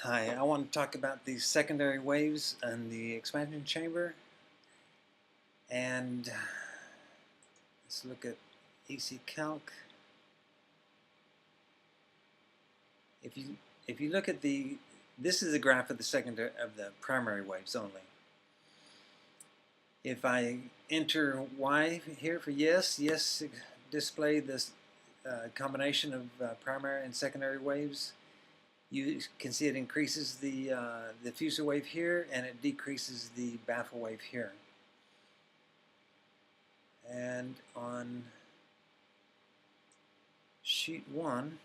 Hi, I want to talk about the secondary waves and the expansion chamber, and let's look at AC Calc. If you look at this is a graph of the primary waves only. If I enter Y here for yes display this combination of primary and secondary waves. You can see it increases the diffuser wave here, and it decreases the baffle wave here. And on sheet 1,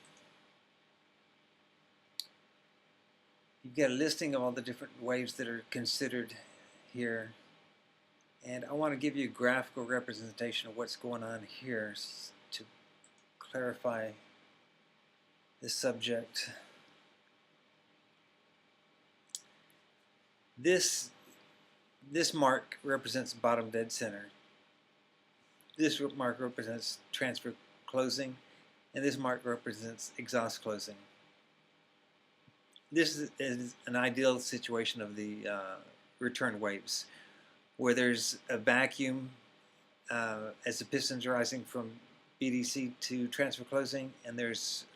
you've got a listing of all the different waves that are considered here. And I want to give you a graphical representation of what's going on here to clarify this subject. This mark represents bottom dead center. This mark represents transfer closing, and this mark represents exhaust closing. This is an ideal situation of the return waves, where there's a vacuum as the piston's rising from BDC to transfer closing, and there's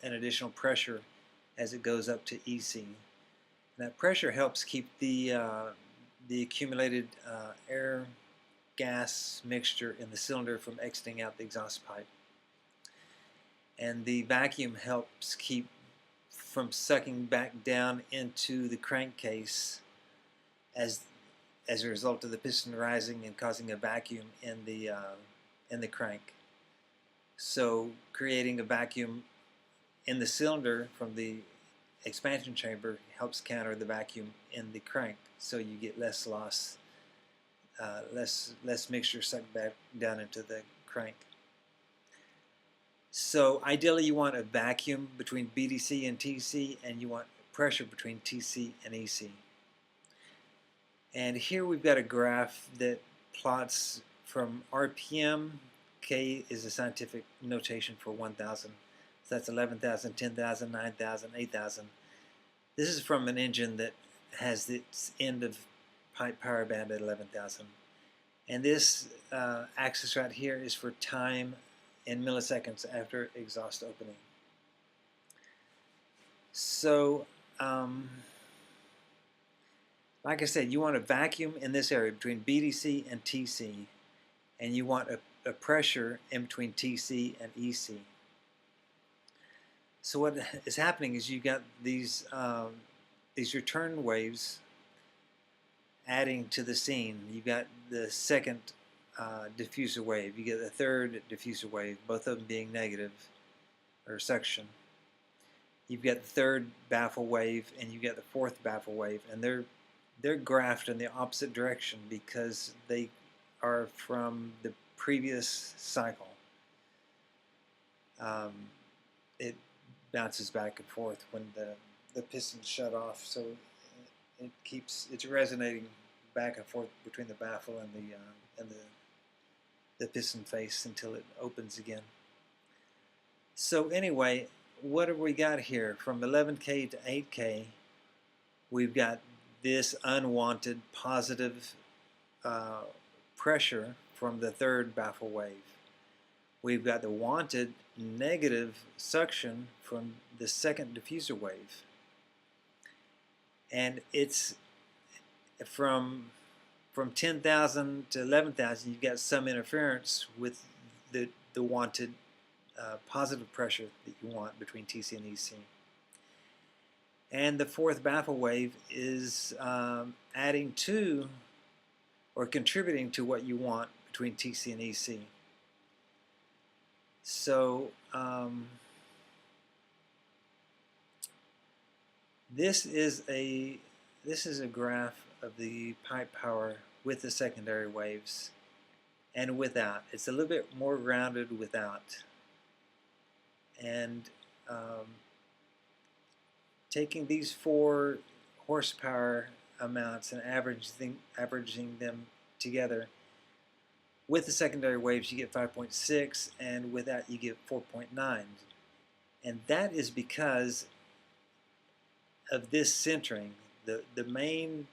an additional pressure as it goes up to EC. And that pressure helps keep the accumulated air gas mixture in the cylinder from exiting out the exhaust pipe. And the vacuum helps keep from sucking back down into the crankcase as a result of the piston rising and causing a vacuum in the crank. So creating a vacuum in the cylinder from the expansion chamber helps counter the vacuum in the crank, so you get less loss, less mixture sucked back down into the crank. So ideally you want a vacuum between BDC and TC, and you want pressure between TC and EC. And here we've got a graph that plots from RPM. K is a scientific notation for 1,000. So that's 11,000, 10,000, 9,000, 8,000. This is from an engine that has its end of pipe power band at 11,000. And this axis right here is for time in milliseconds after exhaust opening. So, like I said, you want a vacuum in this area between BDC and TC, and you want a pressure in between TC and EC. So what is happening is you got these return waves adding to the scene. You got the second diffuser wave. You get the third diffuser wave, both of them being negative or suction. You've got the third baffle wave, and you get the fourth baffle wave, and they're graphed in the opposite direction because they are from the previous cycle. It bounces back and forth when the piston's shut off, so it's resonating back and forth between the baffle and the piston face until it opens again. So anyway, what have we got here? From 11K to 8K, we've got this unwanted positive pressure from the third baffle wave. We've got the wanted negative suction from the second diffuser wave. And it's from 10,000 to 11,000, you've got some interference with the wanted positive pressure that you want between TC and EC. And the fourth baffle wave is adding to or contributing to what you want between TC and EC. So this is a graph of the pipe power with the secondary waves and without. It's a little bit more rounded without. And taking these 4 horsepower amounts and averaging them together, with the secondary waves you get 5.6, and without you get 4.9. And that is because of this centering, the main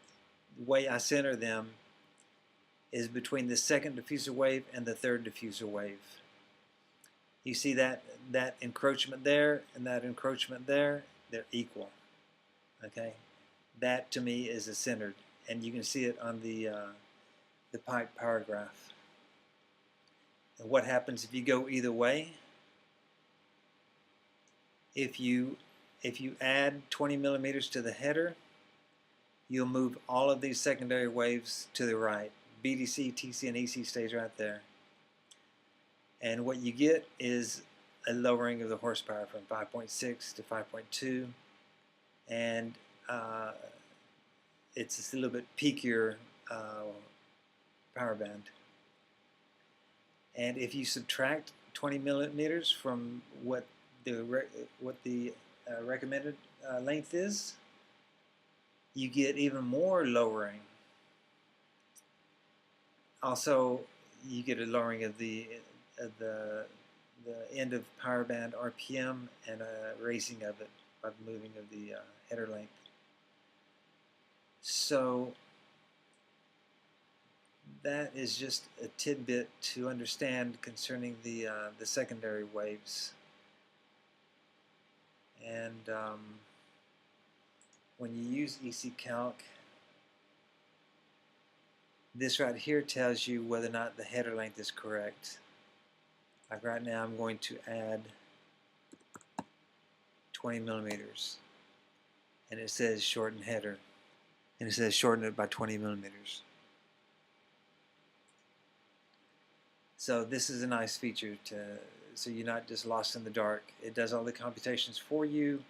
way I center them is between the second diffuser wave and the third diffuser wave. You see that encroachment there and that encroachment there, they're equal. Okay, that to me is a centered, and you can see it on the pipe power graph. And what happens if you go either way? If you add 20 millimeters to the header, you'll move all of these secondary waves to the right. BDC, TC, and EC stays right there. And what you get is a lowering of the horsepower from 5.6 to 5.2, and it's a little bit peakier power band. And if you subtract 20 millimeters from what the recommended length is, you get even more lowering. Also, you get a lowering of the end of power band RPM and a raising of it by the moving of the header length. So that is just a tidbit to understand concerning the secondary waves. And when you use EC Calc, this right here tells you whether or not the header length is correct. Like right now, I'm going to add 20 millimeters, and it says shorten header, and it says shorten it by 20 millimeters. So this is a nice feature so you're not just lost in the dark. It does all the computations for you,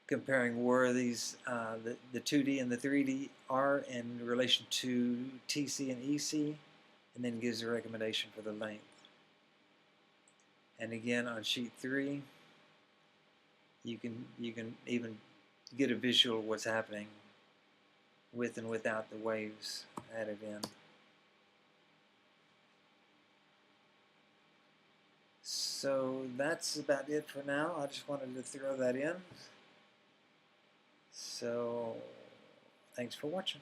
comparing where these the 2D and the 3D are in relation to TC and EC, and then gives a recommendation for the length. And again, on sheet 3, you can even get a visual of what's happening with and without the waves added in. So that's about it for now. I just wanted to throw that in. So thanks for watching.